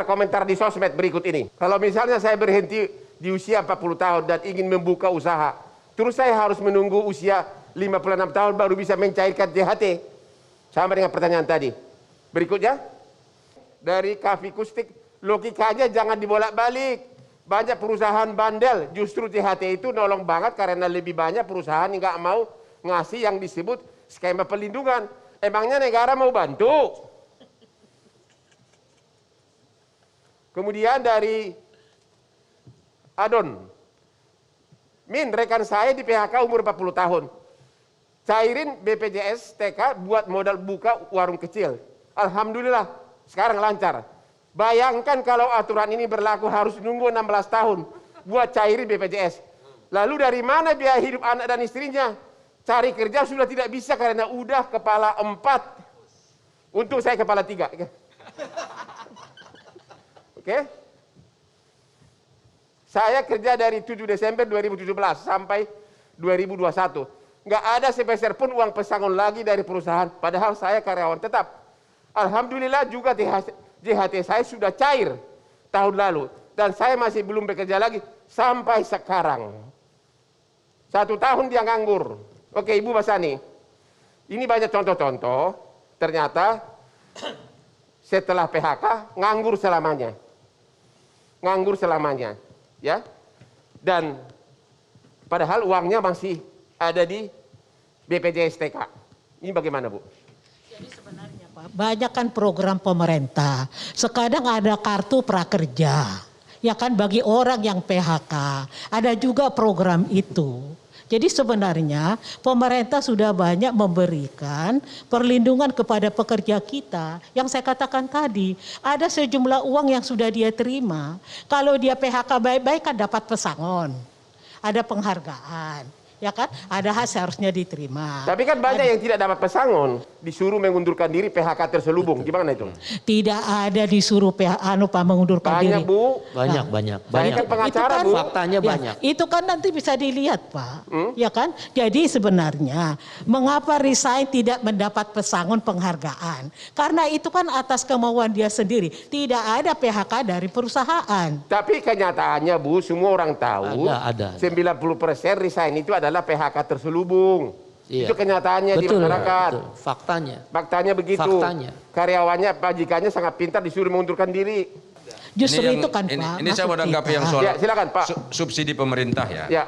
komentar-komentar di sosmed berikut ini. Kalau misalnya saya berhenti di usia 40 tahun dan ingin membuka usaha, terus saya harus menunggu usia 56 tahun baru bisa mencairkan JHT. Sama dengan pertanyaan tadi. Berikutnya, dari Kavi Kustik, logikanya jangan dibolak-balik. Banyak perusahaan bandel, justru JHT itu nolong banget karena lebih banyak perusahaan yang nggak mau ngasih yang disebut skema perlindungan. Emangnya negara mau bantu? Kemudian dari Adon, Min, rekan saya di PHK umur 40 tahun. Cairin BPJS TK buat modal buka warung kecil. Alhamdulillah, sekarang lancar. Bayangkan kalau aturan ini berlaku harus nunggu 16 tahun buat cairin BPJS. Lalu dari mana biaya hidup anak dan istrinya? Cari kerja sudah tidak bisa karena udah kepala 4. Untuk saya kepala 3. Oke? Saya kerja dari 7 Desember 2017 sampai 2021. Nggak ada sepeser pun uang pesangon lagi dari perusahaan. Padahal saya karyawan tetap. Alhamdulillah juga JHT saya sudah cair tahun lalu. Dan saya masih belum bekerja lagi sampai sekarang. 1 tahun dia nganggur. Oke, Ibu Basani. Ini banyak contoh-contoh. Ternyata setelah PHK nganggur selamanya. Nganggur selamanya, ya. Dan padahal uangnya masih ada di BPJS TK. Ini bagaimana, Bu? Jadi sebenarnya Pak, banyak kan program pemerintah. Sekarang ada kartu prakerja, ya kan, bagi orang yang PHK. Ada juga program itu. Jadi sebenarnya pemerintah sudah banyak memberikan perlindungan kepada pekerja kita. Yang saya katakan tadi, ada sejumlah uang yang sudah dia terima. Kalau dia PHK baik-baik kan dapat pesangon, ada penghargaan. Ya kan, ada hak seharusnya diterima. Tapi kan banyak yang tidak dapat pesangon, disuruh mengundurkan diri, PHK terselubung. Gimana itu? Tidak ada disuruh mengundurkan diri. Banyak, Bu. Banyak. Saya kan pengacara, Bu. Faktanya banyak. Itu kan nanti bisa dilihat, Pak. Ya kan? Jadi sebenarnya mengapa resign tidak mendapat pesangon penghargaan? Karena itu kan atas kemauan dia sendiri. Tidak ada PHK dari perusahaan. Tapi kenyataannya, Bu, semua orang tahu. Ada. 90% resign itu adalah PHK terselubung. Iya. Itu kenyataannya di masyarakat. Betul. Faktanya begitu. Faktanya. Karyawannya, majikannya sangat pintar disuruh mengundurkan diri. Justru itu kan, Pak. Ini saya mau tanggapi yang soal Ya, silakan, Pak. Subsidi pemerintah ya. Ya.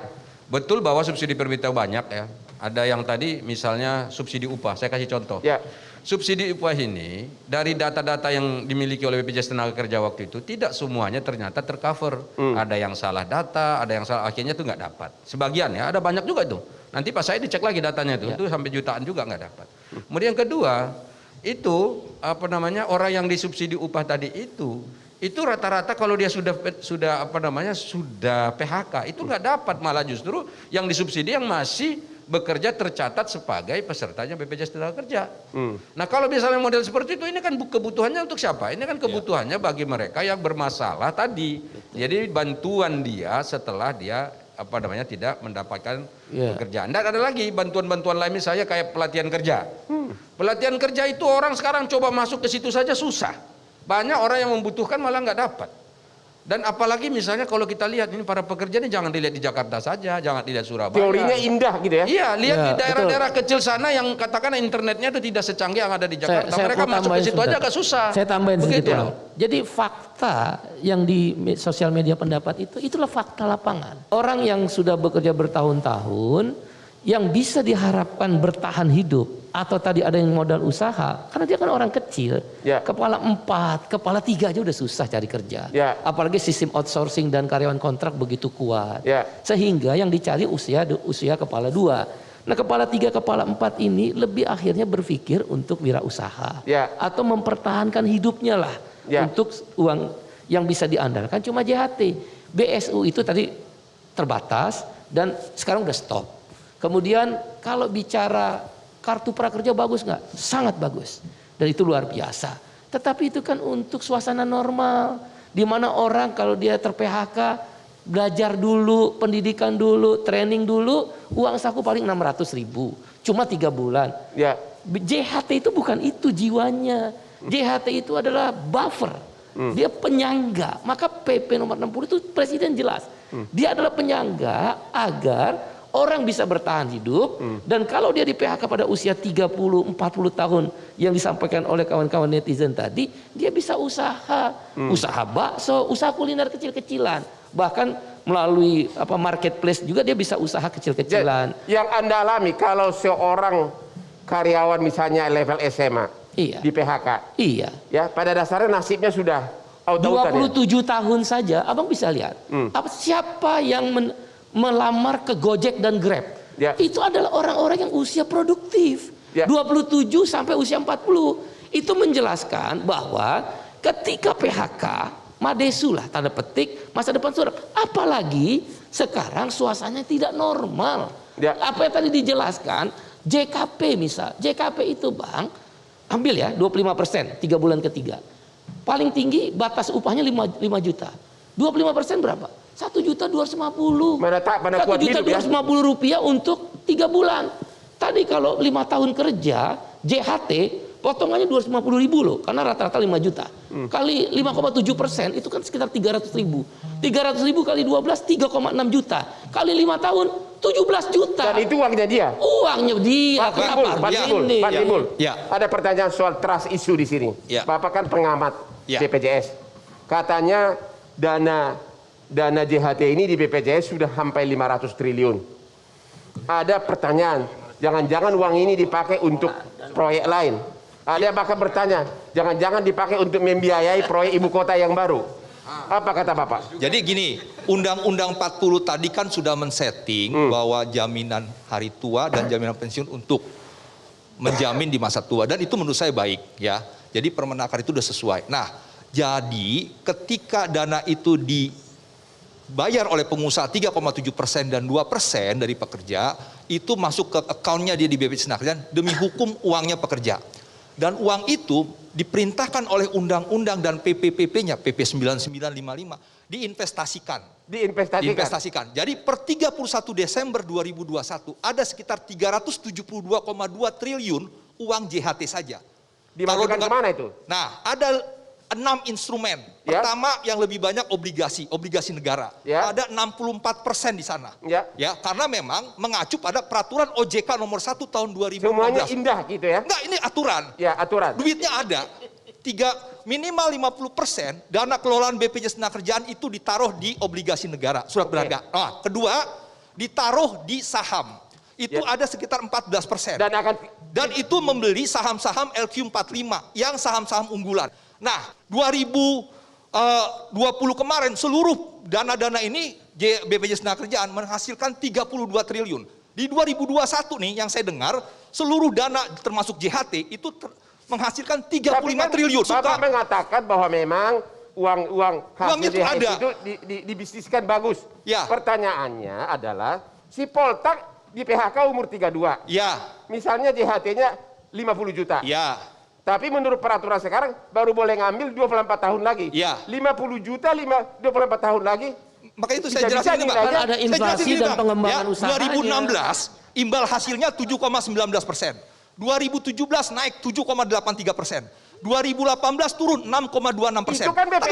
Betul bahwa subsidi pemerintah banyak ya. Ada yang tadi misalnya subsidi upah. Saya kasih contoh. Ya. Subsidi upah ini dari data-data yang dimiliki oleh BPJS Tenagakerja waktu itu tidak semuanya ternyata tercover. Ada yang salah data, ada yang salah, akhirnya itu nggak dapat. Sebagian ya, ada banyak juga itu. Nanti pas saya dicek lagi datanya itu sampai jutaan juga nggak dapat. Kemudian yang kedua, itu orang yang disubsidi upah tadi itu rata-rata kalau dia sudah PHK itu nggak dapat, malah justru yang disubsidi yang masih bekerja tercatat sebagai pesertanya BPJS Tenagakerja. Nah kalau misalnya model seperti itu, ini kan kebutuhannya untuk siapa? Ini kan kebutuhannya bagi mereka yang bermasalah tadi. Jadi bantuan dia setelah dia tidak mendapatkan pekerjaan. Dan ada lagi bantuan-bantuan lain misalnya kayak pelatihan kerja. Pelatihan kerja itu orang sekarang coba masuk ke situ saja susah. Banyak orang yang membutuhkan malah nggak dapat. Dan apalagi misalnya kalau kita lihat ini para pekerja ini jangan dilihat di Jakarta saja, jangan dilihat Surabaya. Teorinya indah gitu ya? Iya, lihat di daerah-daerah kecil sana yang katakan internetnya itu tidak secanggih yang ada di Jakarta. Mereka masuk ke situ aja agak susah. Saya tambahin begitu. sedikit. Jadi fakta yang di sosial media pendapat itulah fakta lapangan. Orang yang sudah bekerja bertahun-tahun, yang bisa diharapkan bertahan hidup, atau tadi ada yang modal usaha, karena dia kan orang kecil, kepala 4, kepala 3 aja udah susah cari kerja. Apalagi sistem outsourcing dan karyawan kontrak begitu kuat, sehingga yang dicari usia kepala 2. Nah kepala 3, kepala 4 ini lebih akhirnya berpikir untuk wirausaha, atau mempertahankan hidupnya lah, untuk uang yang bisa diandalkan cuma JHT. BSU itu tadi terbatas dan sekarang udah stop. Kemudian kalau bicara kartu prakerja bagus nggak? Sangat bagus. Dan itu luar biasa. Tetapi itu kan untuk suasana normal. Di mana orang kalau dia ter-PHK, belajar dulu, pendidikan dulu, training dulu, uang saku paling 600.000. Cuma 3 bulan. JHT itu bukan itu jiwanya. JHT itu adalah buffer. Dia penyangga. Maka PP nomor 60 itu presiden jelas. Dia adalah penyangga agar orang bisa bertahan hidup, dan kalau dia di PHK pada usia 30-40 tahun yang disampaikan oleh kawan-kawan netizen tadi, dia bisa usaha bakso, usaha kuliner kecil-kecilan, bahkan melalui marketplace juga dia bisa usaha kecil-kecilan. Yang Anda alami kalau seorang karyawan misalnya level SMA di PHK, ya pada dasarnya nasibnya sudah 27 tahun saja, abang bisa lihat siapa yang melamar ke Gojek dan Grab. Itu adalah orang-orang yang usia produktif. 27 sampai usia 40. Itu menjelaskan bahwa ketika PHK, madesu lah tanda petik, masa depan suram. Apalagi sekarang suasananya tidak normal. Apa yang tadi dijelaskan, JKP misal. JKP itu Bang, ambil ya 25%, 3 bulan ketiga. Paling tinggi batas upahnya 5 juta. 25% berapa? 1.250.000. Rupiah untuk 3 bulan. Tadi kalau 5 tahun kerja JHT potongannya 250.000 loh, karena rata-rata 5 juta. Kali 5,7% itu kan sekitar 300.000. 300.000 kali 12 3,6 juta. Kali 5 tahun 17 juta. Dan itu uangnya dia. Uangnya dia. Pak Timbul. Ada pertanyaan soal trust issue di sini. Bapak kan pengamat BPJS. Katanya dana JHT ini di BPJS sudah sampai 500 triliun. Ada pertanyaan, jangan-jangan uang ini dipakai untuk proyek lain. Ada yang bahkan bertanya, jangan-jangan dipakai untuk membiayai proyek ibu kota yang baru. Apa kata Bapak? Jadi gini, Undang-Undang 40 tadi kan sudah men-setting bahwa jaminan hari tua dan jaminan pensiun untuk menjamin di masa tua, dan itu menurut saya baik ya. Jadi Permenaker itu sudah sesuai. Nah, jadi ketika dana itu dibayar oleh pengusaha 3,7% dan 2% dari pekerja, itu masuk ke akunnya dia di BPJS Tenaga demi hukum uangnya pekerja. Dan uang itu diperintahkan oleh undang-undang dan PP-PP-nya, PP 9955, diinvestasikan. Jadi per 31 Desember 2021 ada sekitar 372,2 triliun uang JHT saja. Dimasukkan kemana itu? Nah, ada 6 instrumen. Pertama yang lebih banyak obligasi negara. Ada 64% di sana. Ya, karena memang mengacu pada peraturan OJK nomor 1 tahun 2015. Semuanya indah gitu ya? Enggak, ini aturan. Ya, aturan. Duitnya ada. Minimal 50% dana kelolaan BPJS Tenagakerjaan itu ditaruh di obligasi negara, surat berharga. Nah, kedua, ditaruh di saham. Itu ada sekitar 14%. Dan itu membeli saham-saham LQ45 yang saham-saham unggulan. Nah, 2020 kemarin seluruh dana-dana ini BPJS Tenagakerjaan menghasilkan 32 triliun. Di 2021 nih yang saya dengar seluruh dana termasuk JHT itu menghasilkan 35 triliun. Bapak mengatakan bahwa memang uang hasil JHT itu dibisniskan bagus. Pertanyaannya adalah si Poltak di PHK umur 32. Misalnya JHT-nya 50 juta. Tapi menurut peraturan sekarang baru boleh ngambil 24 tahun lagi. 50 juta 24 tahun lagi. Makanya itu saya jelasin ini, Pak. Kan ada inflasi dan pengembangan usahanya. 2016 imbal hasilnya 7,19%. 2017 naik 7,83%. 2018 turun 6,26%. Itu kan BP.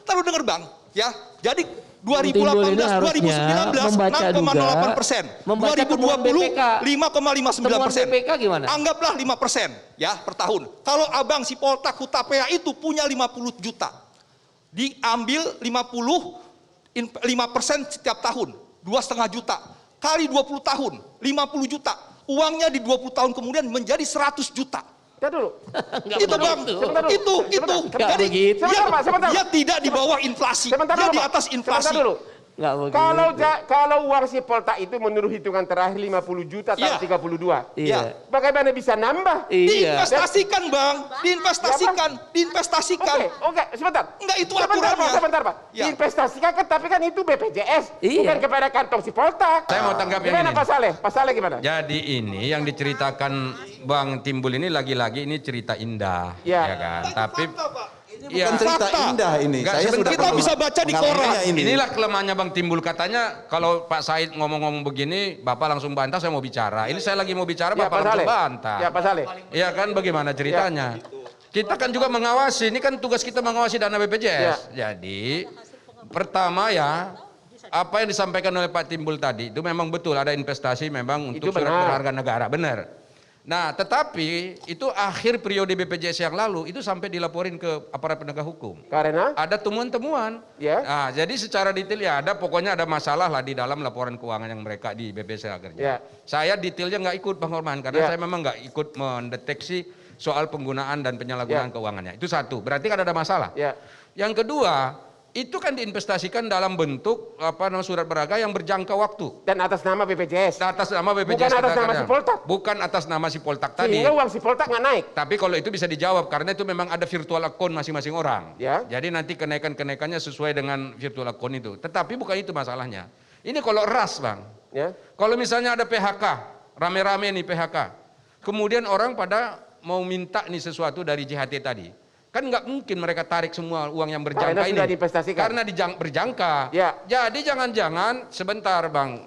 Taruh denger Bang, ya. Jadi 2018, 2019 6,08%, 2020 5,59%. Anggaplah 5% ya per tahun. Kalau abang si Poltak Hutapea itu punya 50 juta, diambil 5% setiap tahun, 2,5 juta kali 20 tahun, 50 juta. Uangnya di 20 tahun kemudian menjadi 100 juta. Dulu. Itu Bang, itu. Jadi dia tidak di bawah inflasi, dia di atas inflasi. Kalau uang si Poltak itu menurut hitungan terakhir 50 juta tahun 32. Bagaimana bisa nambah? Diinvestasikan Bang, diinvestasikan. Oke, sebentar. Enggak, itu aturannya. Sebentar Pak. Diinvestasikan kan, tapi kan itu BPJS, bukan kepada kantong si Poltak. Saya mau tanggap yang gimana ini. Pak Saleh gimana? Jadi ini yang diceritakan Bang Timbul ini lagi-lagi ini cerita indah, ya kan? Tapi bukan cerita indah ini. Kita bisa baca di koran. Inilah kelemahannya Bang Timbul. Katanya kalau Pak Said ngomong-ngomong begini, Bapak langsung bantah, saya mau bicara. Ini saya lagi mau bicara, Bapak langsung bantah. Ya Pak Saleh. Iya kan, bagaimana ceritanya? Kita kan juga mengawasi, ini kan tugas kita mengawasi dana BPJS. Jadi pertama ya, apa yang disampaikan oleh Pak Timbul tadi itu memang betul, ada investasi memang untuk surat berharga negara, benar. Nah, tetapi itu akhir periode BPJS yang lalu itu sampai dilaporin ke aparat penegak hukum. Karena ada temuan-temuan. Ya. Nah, jadi secara detail ya ada, pokoknya ada masalah lah di dalam laporan keuangan yang mereka di BPJS Kerja. Ya. Saya detailnya nggak ikut Bang Horman karena Ya. saya memang nggak ikut mendeteksi soal penggunaan dan penyalahgunaan keuangannya. Itu satu. Berarti kan ada masalah. Ya. Yang kedua, itu kan diinvestasikan dalam bentuk surat berharga yang berjangka waktu. Dan atas nama BPJS. Atas nama BPJS. Bukan atas nama Kerja. Sipoltak. Bukan atas nama Sipoltak tadi. Sehingga uang Sipoltak nggak naik. Tapi kalau itu bisa dijawab karena itu memang ada virtual account masing-masing orang. Ya. Jadi nanti kenaikannya sesuai dengan virtual account itu. Tetapi bukan itu masalahnya. Ini kalau ras, Bang. Ya. Kalau misalnya ada PHK, rame-rame nih PHK. Kemudian orang pada mau minta nih sesuatu dari JHT tadi. Kan nggak mungkin mereka tarik semua uang yang berjangka Karena ini. sudah diinvestasikan. Karena berjangka. Ya. Jadi jangan-jangan sebentar Bang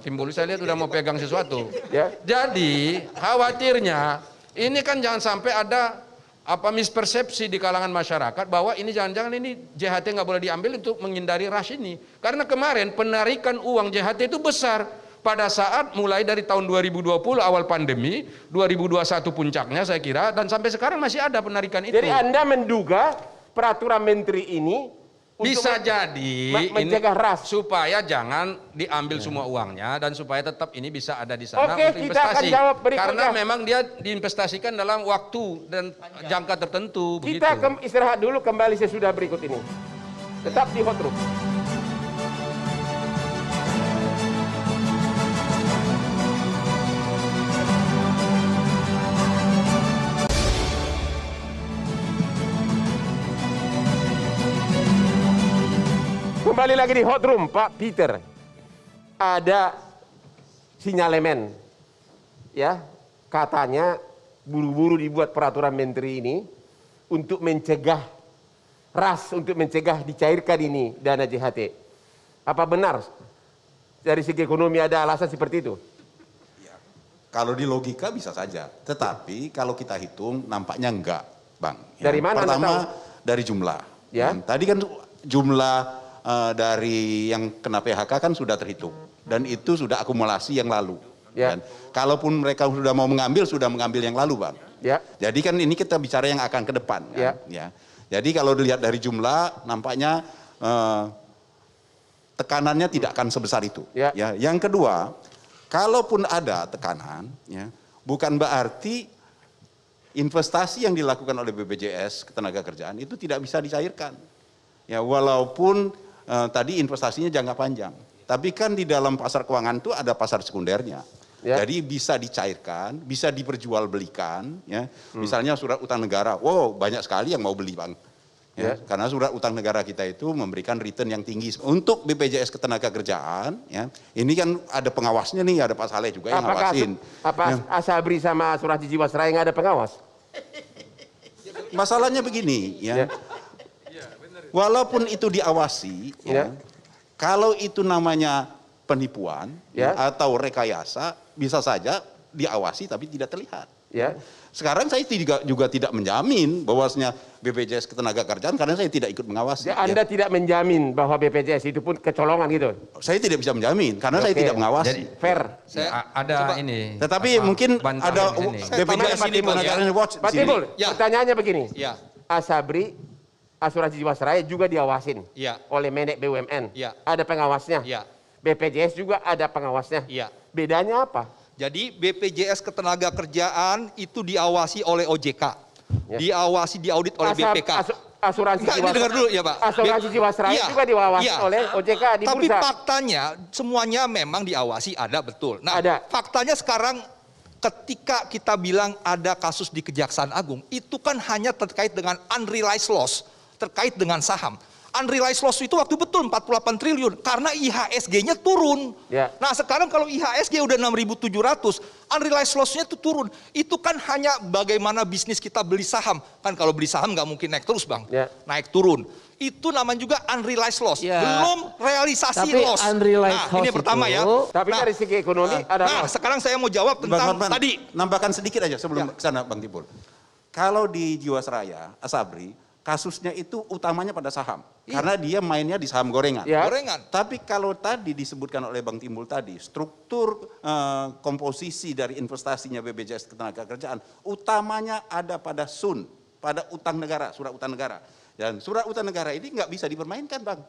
Timbul, saya lihat udah mau pegang sesuatu. Ya. Jadi khawatirnya ini kan jangan sampai ada mispersepsi di kalangan masyarakat bahwa ini jangan-jangan ini JHT nggak boleh diambil untuk menghindari rush ini. Karena kemarin penarikan uang JHT itu besar. Pada saat mulai dari tahun 2020 awal pandemi, 2021 puncaknya saya kira, dan sampai sekarang masih ada penarikan itu. Jadi Anda menduga peraturan menteri ini bisa untuk jadi mencegah ini ras. supaya jangan diambil semua uangnya dan supaya tetap ini bisa ada di sana Oke, untuk kita akan investasi. jawab berikutnya. Karena memang dia diinvestasikan dalam waktu dan jangka tertentu. Kita istirahat dulu, kembali sesudah berikut ini. Tetap di Hot Room. Kembali lagi di Hot Room, Pak Peter. Ada sinyalemen, ya, katanya buru-buru dibuat peraturan menteri ini untuk mencegah ras, untuk mencegah dicairkan ini dana JHT. Apa benar dari segi ekonomi ada alasan seperti itu? Kalau di logika bisa saja, tetapi kalau kita hitung nampaknya enggak, Bang. Dari mana Anda Pertama tahu? dari jumlah. Ya. Tadi kan jumlah dari yang kena PHK kan sudah terhitung dan itu sudah akumulasi yang lalu. Ya. Dan kalaupun mereka sudah mau mengambil, sudah mengambil yang lalu, Bang. Ya. Jadi kan ini kita bicara yang akan ke depan. Kan? Ya. Jadi kalau dilihat dari jumlah, nampaknya tekanannya tidak akan sebesar itu. Ya. Ya. Yang kedua, kalaupun ada tekanan, ya, bukan berarti investasi yang dilakukan oleh BPJS Ketenagakerjaan itu tidak bisa dicairkan. Ya, walaupun tadi investasinya jangka panjang, tapi kan di dalam pasar keuangan itu ada pasar sekundernya. Ya. Jadi bisa dicairkan, bisa diperjualbelikan, ya. Misalnya surat utang negara, wow banyak sekali yang mau beli, Bang. Ya. Karena surat utang negara kita itu memberikan return yang tinggi. Untuk BPJS Ketenagakerjaan, ya, ini kan ada pengawasnya nih, ada Pak Saleh juga yang ngawasin. Apa Asabri sama Asuransi Jiwasraya nggak ada pengawas? Masalahnya begini, ya. Walaupun itu diawasi, ya, kalau itu namanya penipuan atau rekayasa, bisa saja diawasi tapi tidak terlihat. Ya. Sekarang saya juga tidak menjamin bahwasanya BPJS Ketenagakerjaan karena saya tidak ikut mengawasi. Anda tidak menjamin bahwa BPJS itu pun kecolongan gitu? Saya tidak bisa menjamin karena saya tidak mengawasi. Jadi, fair. Ada ini. Tetapi mungkin ada Tambahkan BPJS sini, Bang, Ketenagakerjaan Watch. Pak Timbul, Ya. pertanyaannya begini. Ya. Asabri, Asuransi Jiwasraya juga diawasin Ya. oleh Menek BUMN. Ya. Ada pengawasnya. Ya. BPJS juga ada pengawasnya. Ya. Bedanya apa? Jadi BPJS Ketenagakerjaan itu diawasi oleh OJK, diawasi diaudit oleh BPK. Asuransi Enggak, ini dengar dulu ya Pak. Asuransi Jiwasraya Iya, juga diawasi iya. oleh OJK di Tapi bursa. faktanya semuanya memang diawasi, ada betul. Nah, Ada. faktanya sekarang ketika kita bilang ada kasus di Kejaksaan Agung, itu kan hanya terkait dengan unrealized loss, terkait dengan saham. Unrealized loss itu waktu betul 48 triliun karena IHSG-nya turun. Ya. Nah sekarang kalau IHSG udah 6.700, unrealized loss-nya itu turun. Itu kan hanya bagaimana bisnis kita beli saham. Kan kalau beli saham nggak mungkin naik terus, Bang. Ya. Naik turun. Itu namanya juga unrealized loss. Ya. Belum realisasi Tapi loss. unrealized Nah, ini loss pertama itu- ya. Tapi dari segi ekonomi ada Nah, loss. sekarang saya mau jawab Bang tentang Horman, tadi. nambahkan sedikit aja sebelum ke sana, Bang Timbul. Kalau di Jiwasraya, Asabri, kasusnya itu utamanya pada saham. Karena dia mainnya di saham gorengan. Ya. Gorengan. Tapi kalau tadi disebutkan oleh Bang Timbul tadi, struktur komposisi dari investasinya BPJS Ketenagakerjaan, utamanya ada pada SUN, pada utang negara, surat utang negara. Dan surat utang negara ini nggak bisa dipermainkan, Bang.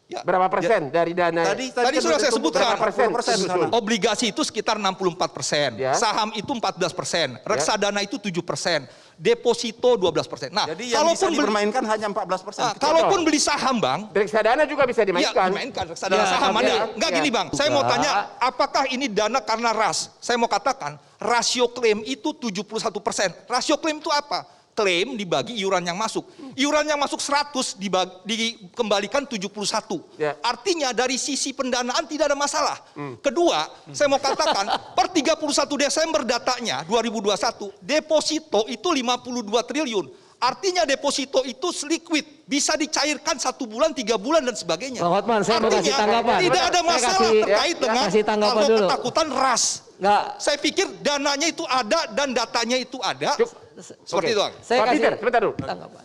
Ya. Berapa persen dari dana? Tadi kan sudah saya sebutkan, berapa persen? obligasi itu sekitar 64%, Ya. saham itu 14%, reksadana itu 7%, deposito 12%. Nah, Jadi yang bisa dipermainkan hanya 14%. kalaupun beli saham, Bang, Reksadana juga bisa ya dimainkan. dimainkan reksadana Ya, saham tapi- ada. Enggak ya. gini, Bang, saya mau tanya, apakah ini dana karena ras? Saya mau katakan, rasio klaim itu 71%. Rasio klaim itu apa? Klaim dibagi iuran yang masuk. Iuran yang masuk 100 dikembalikan 71. Ya. Artinya dari sisi pendanaan tidak ada masalah. Kedua, saya mau katakan per 31 Desember datanya 2021, deposito itu 52 triliun. Artinya deposito itu liquid, bisa dicairkan 1 bulan, 3 bulan dan sebagainya. Bang Hotman, saya mau kasih tanggapan. Tidak ada Saya masalah kasih- terkait dengan kasih tanggapan kalau dulu. ketakutan ras. Nggak. Saya pikir dananya itu ada dan datanya itu ada. Seperti itu, Bang. Saya Pak kasih Peter, sebentar dulu. tanggapan.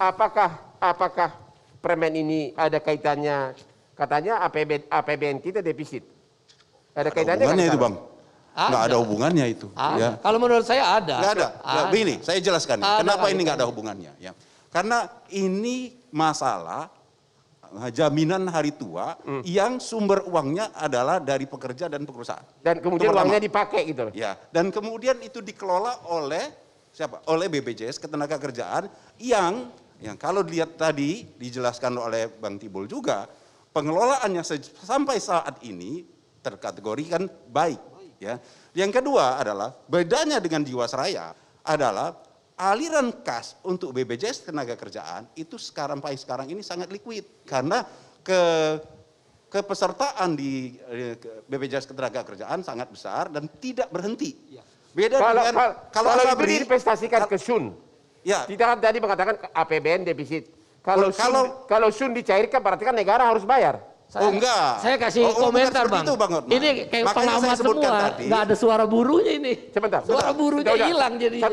Apakah permen ini ada kaitannya, katanya APBN kita defisit? Ada kaitannya Hubungannya nggak itu, di Bang. Ada. Nggak ada hubungannya itu. Ada. Ya. Kalau menurut saya ada. Nggak ada. Ya, Ada. begini, saya jelaskan. Ada Kenapa ini nggak ada kaitannya. hubungannya? Ya. Karena ini masalah jaminan hari tua yang sumber uangnya adalah dari pekerja dan perusahaan. sana? Dan kemudian Itu pertama. uangnya dipakai gitu loh. Ya, dan kemudian itu dikelola oleh siapa? Oleh BPJS Ketenagakerjaan yang kalau dilihat tadi dijelaskan oleh Bang Timbul juga, pengelolaannya sampai saat ini terkategorikan baik. Ya. Yang kedua adalah bedanya dengan Jiwasraya adalah aliran kas untuk BPJS Ketenagakerjaan itu sekarang ini sangat liquid karena kepesertaan di BPJS Ketenagakerjaan sangat besar dan tidak berhenti. Beda dengan Kalau itu Asabri, diinvestasikan ke SUN, ya, kita kan tadi mengatakan APBN defisit. Kalau- Kalau SUN dicairkan berarti kan negara harus bayar. enggak. Saya kasih bukan komentar, seperti Bang. itu, Bang Hotman. Ini kayak Makanya pengamat saya sebutkan semua. tadi. Nggak ada suara burunya ini. Sebentar. Suara burunya Udah. hilang jadinya.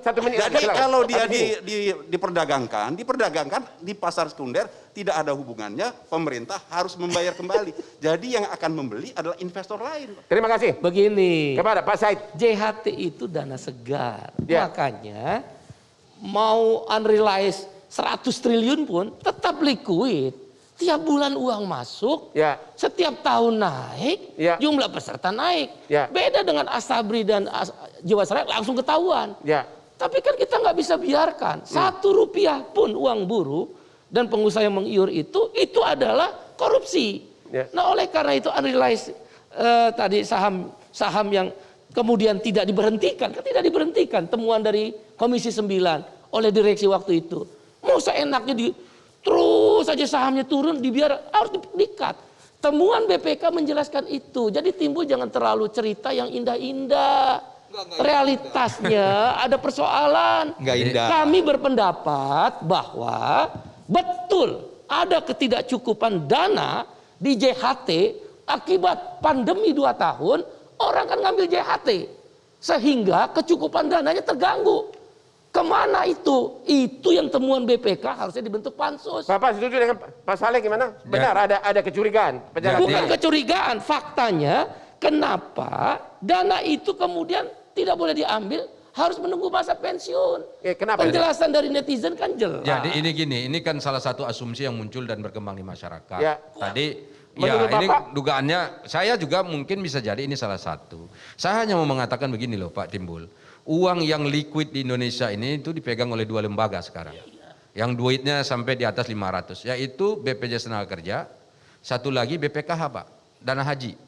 Satu menit. Jadi silakan. kalau dia Habis ini. diperdagangkan di pasar sekunder tidak ada hubungannya, pemerintah harus membayar kembali. Jadi yang akan membeli adalah investor lain. Terima kasih. Begini. Kepada Pak Said. JHT itu dana segar. Ya. Makanya mau unrealized 100 triliun pun tetap liquid. Tiap bulan uang masuk, Ya. setiap tahun naik, Ya. jumlah peserta naik. Ya. Beda dengan Asabri dan Jiwasraya langsung ketahuan. Ya. Tapi kan kita nggak bisa biarkan 1 rupiah pun uang buruh dan pengusaha yang mengiur itu adalah korupsi. Ya. Nah oleh karena itu unrealized tadi saham yang kemudian tidak diberhentikan, kan tidak diberhentikan temuan dari Komisi 9 oleh direksi waktu itu. Mau seenaknya terus saja sahamnya turun, harus di-cut. Temuan BPK menjelaskan itu. Jadi Timbul jangan terlalu cerita yang indah-indah. Realitasnya ada persoalan. Nggak indah. Kami berpendapat bahwa betul ada ketidakcukupan dana di JHT akibat pandemi 2 tahun, orang kan ngambil JHT. Sehingga kecukupan dananya terganggu. Kemana itu? Itu yang temuan BPK harusnya dibentuk pansus. Bapak setuju dengan Pak Saleh gimana? Benar ada kecurigaan. Bukan kecurigaan, faktanya kenapa dana itu kemudian tidak boleh diambil, harus menunggu masa pensiun. Kenapa? Penjelasan dari netizen kan jelas. Jadi ini kan salah satu asumsi yang muncul dan berkembang di masyarakat. Ya. Tadi Menurut ini Bapak? dugaannya saya juga mungkin bisa jadi ini salah satu. Saya hanya mau mengatakan begini loh Pak Timbul. Uang yang liquid di Indonesia ini itu dipegang oleh 2 lembaga sekarang. Yang duitnya sampai di atas 500, yaitu BPJS Tenagakerja, satu lagi BPKH Pak, dana haji.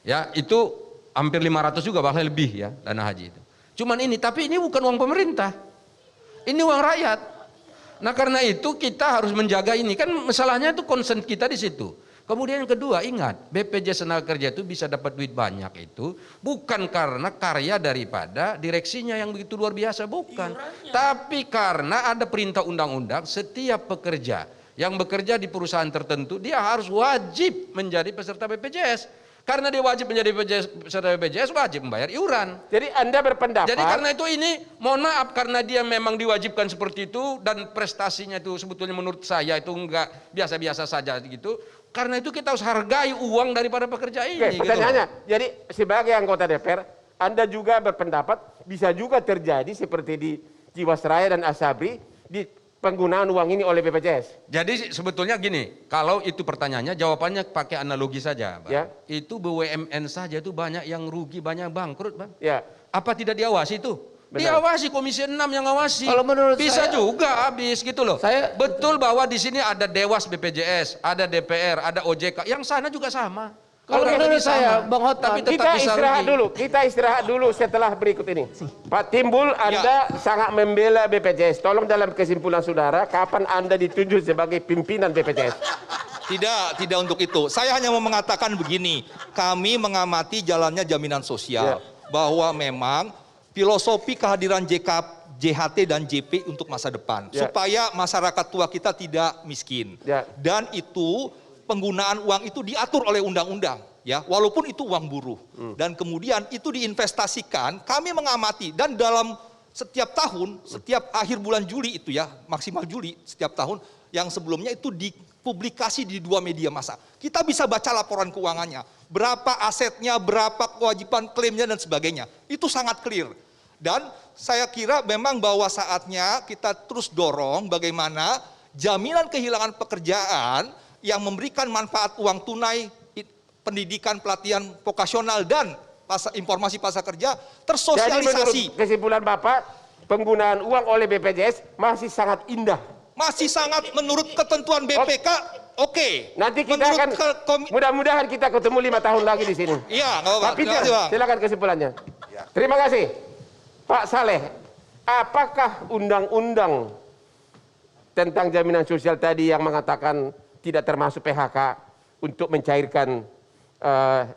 Ya, itu hampir 500 juga bahkan lebih ya dana haji itu. Cuman tapi ini bukan uang pemerintah. Ini uang rakyat. Nah, karena itu kita harus menjaga ini. Kan masalahnya itu concern kita di situ. Kemudian yang kedua, ingat, BPJS Tenagakerja itu bisa dapat duit banyak itu bukan karena karya daripada direksinya yang begitu luar biasa, bukan. Tapi karena ada perintah undang-undang setiap pekerja yang bekerja di perusahaan tertentu dia harus wajib menjadi peserta BPJS. Karena dia wajib menjadi peserta BPJS, wajib membayar iuran. Jadi Anda berpendapat. Jadi karena itu ini, mohon maaf, karena dia memang diwajibkan seperti itu dan prestasinya itu sebetulnya menurut saya itu enggak biasa-biasa saja gitu. Karena itu kita harus hargai uang daripada pekerja ini. Oke, pertanyaannya, jadi sebagai anggota DPR, Anda juga berpendapat bisa juga terjadi seperti di Jiwasraya dan Asabri di penggunaan uang ini oleh BPJS. Jadi sebetulnya gini, kalau itu pertanyaannya, jawabannya pakai analogi saja, Bang. Ya. Itu BUMN saja itu banyak yang rugi, banyak bangkrut, Bang. Ya. Apa tidak diawasi itu? Benar. Diawasi, Komisi 6 yang ngawasi. Kalau menurut bisa saya, juga habis gitu loh. Saya betul bahwa di sini ada Dewas BPJS, ada DPR, ada OJK, yang sana juga sama. Kalau menurut saya, Bang Hotman, tapi tetap Kita bisa istirahat rugi. dulu, kita istirahat dulu setelah berikut ini. Pak Timbul, Anda sangat membela BPJS. Tolong dalam kesimpulan saudara, kapan Anda ditunjuk sebagai pimpinan BPJS? Tidak untuk itu. Saya hanya mau mengatakan begini, kami mengamati jalannya jaminan sosial, bahwa memang filosofi kehadiran JHT dan JP untuk masa depan, supaya masyarakat tua kita tidak miskin. Dan itu penggunaan uang itu diatur oleh undang-undang, ya, walaupun itu uang buruh. Dan kemudian itu diinvestasikan, kami mengamati, dan dalam setiap tahun, setiap akhir bulan Juli itu ya, maksimal Juli setiap tahun, yang sebelumnya itu dipublikasi di 2 media massa. Kita bisa baca laporan keuangannya, berapa asetnya, berapa kewajiban klaimnya dan sebagainya. Itu sangat clear. Dan saya kira memang bahwa saatnya kita terus dorong bagaimana jaminan kehilangan pekerjaan yang memberikan manfaat uang tunai, pendidikan, pelatihan vokasional, dan informasi pasar kerja tersosialisasi. Jadi menurut kesimpulan Bapak, penggunaan uang oleh BPJS masih sangat indah. Masih sangat menurut ketentuan BPK, oke. Nanti kita akan, mudah-mudahan kita ketemu 5 tahun lagi di sini. Iya, nggak apa-apa. Pak Peter, silakan kesimpulannya. Terima kasih. Pak Saleh, apakah undang-undang tentang jaminan sosial tadi yang mengatakan tidak termasuk PHK untuk mencairkan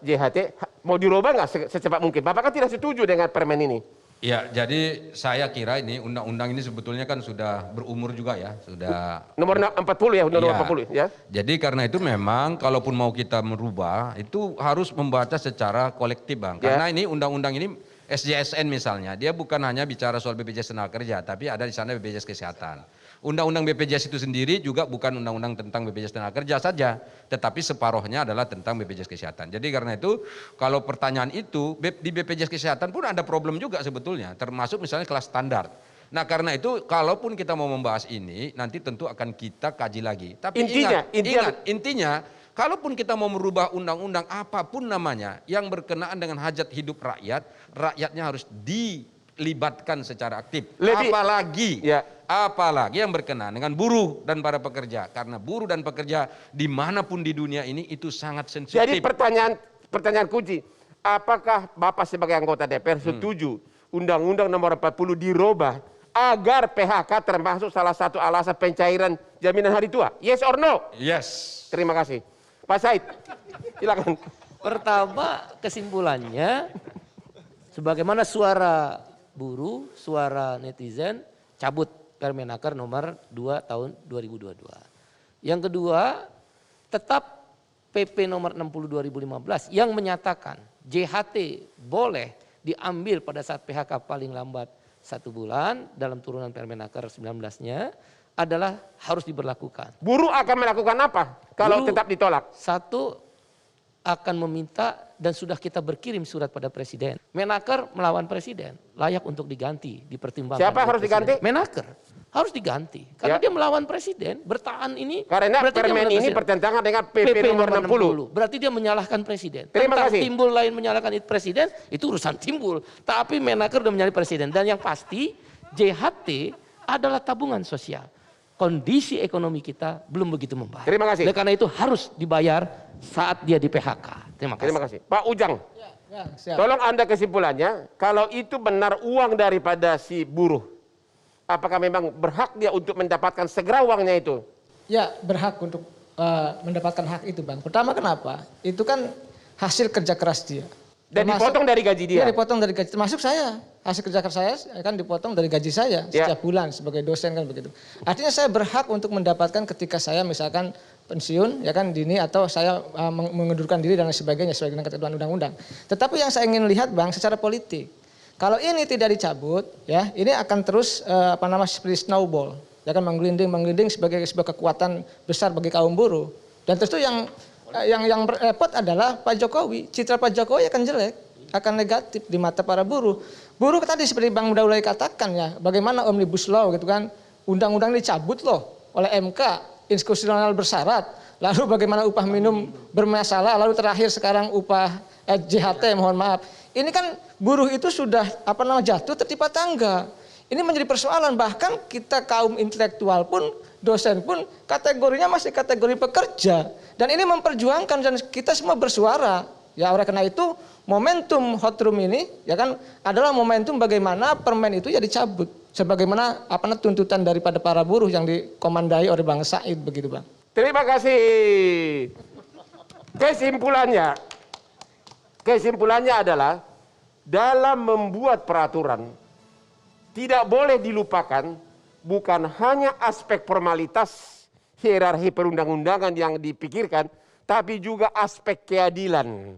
JHT, mau dirubah nggak secepat mungkin? Bapak kan tidak setuju dengan permen ini. Ya, jadi saya kira ini undang-undang ini sebetulnya kan sudah berumur juga ya, sudah Nomor 40 ya, nomor 40 ya. Jadi karena itu memang kalaupun mau kita merubah itu harus membaca secara kolektif, Bang. Karena ini undang-undang ini SJSN misalnya, dia bukan hanya bicara soal BPJS Tenagakerja, tapi ada di sana BPJS Kesehatan. Undang-undang BPJS itu sendiri juga bukan undang-undang tentang BPJS Tenagakerja saja, tetapi separuhnya adalah tentang BPJS Kesehatan. Jadi karena itu kalau pertanyaan itu di BPJS Kesehatan pun ada problem juga sebetulnya, termasuk misalnya kelas standar. Nah karena itu kalaupun kita mau membahas ini nanti tentu akan kita kaji lagi. Tapi intinya kalaupun kita mau merubah undang-undang apapun namanya yang berkenaan dengan hajat hidup rakyat, rakyatnya harus dilibatkan secara aktif. Apalagi yang berkenaan dengan buruh dan para pekerja. Karena buruh dan pekerja dimanapun di dunia ini itu sangat sensitif. Jadi pertanyaan kunci, apakah Bapak sebagai anggota DPR setuju Undang-Undang Nomor 40 dirubah agar PHK termasuk salah satu alasan pencairan jaminan hari tua? Yes or no? Yes. Terima kasih. Pak Said, silakan. Pertama, kesimpulannya sebagaimana suara buruh, suara netizen, cabut Permenaker nomor 2 tahun 2022. Yang kedua, tetap PP nomor 60 2015 yang menyatakan JHT boleh diambil pada saat PHK paling lambat 1 bulan dalam turunan Permenaker 19-nya adalah harus diberlakukan. Buruh akan melakukan apa kalau Buruh, tetap ditolak? Satu, akan meminta dan sudah kita berkirim surat pada Presiden. Menaker melawan Presiden, layak untuk diganti, dipertimbangkan. Siapa harus diganti? Menaker harus diganti karena dia melawan Presiden, bertahan ini. Karena permen ini bertentangan dengan PP nomor 60. Berarti dia menyalahkan Presiden. Terima kasih. Timbul lain menyalahkan Presiden, itu urusan Timbul. Tapi Menaker udah menyalahkan Presiden. Dan yang pasti JHT adalah tabungan sosial. Kondisi ekonomi kita belum begitu membaik. Terima kasih. Oleh karena itu harus dibayar saat dia di PHK. Terima kasih. Pak Ujang, Siap. tolong Anda kesimpulannya, kalau itu benar uang daripada si buruh, apakah memang berhak dia untuk mendapatkan segera uangnya itu? Ya, berhak untuk mendapatkan hak itu, Bang. Pertama kenapa? Itu kan hasil kerja keras dia. Dan dipotong dari gaji dia? Iya, dipotong dari gaji. Termasuk saya. Hasil kerja keras saya kan dipotong dari gaji saya setiap bulan sebagai dosen kan begitu. Artinya saya berhak untuk mendapatkan ketika saya misalkan pensiun ya kan dini atau saya mengundurkan diri dan lain sebagainya sesuai dengan ketentuan undang-undang. Tetapi yang saya ingin lihat Bang secara politik. Kalau ini tidak dicabut ya, ini akan terus seperti snowball. Ya kan menggelinding sebagai sebuah kekuatan besar bagi kaum buruh. Dan tentu yang repot adalah Pak Jokowi, citra Pak Jokowi akan jelek, akan negatif di mata para buruh. Buruh tadi seperti Bang Daulay katakan ya, bagaimana Omnibus Law gitu kan, undang-undang dicabut loh oleh MK, institusional bersyarat, lalu bagaimana upah minimum bermasalah, lalu terakhir sekarang upah JHT, mohon maaf. Ini kan buruh itu sudah jatuh tertimpa tangga. Ini menjadi persoalan, bahkan kita kaum intelektual pun, dosen pun kategorinya masih kategori pekerja. Dan ini memperjuangkan dan kita semua bersuara. Ya oleh karena itu momentum hot room ini ya kan adalah momentum bagaimana permen itu ya dicabut. Sebagaimana tuntutan daripada para buruh yang dikomandai oleh Bang Said begitu Bang. Terima kasih. Kesimpulannya adalah dalam membuat peraturan tidak boleh dilupakan bukan hanya aspek formalitas hierarki perundang-undangan yang dipikirkan, tapi juga aspek keadilan.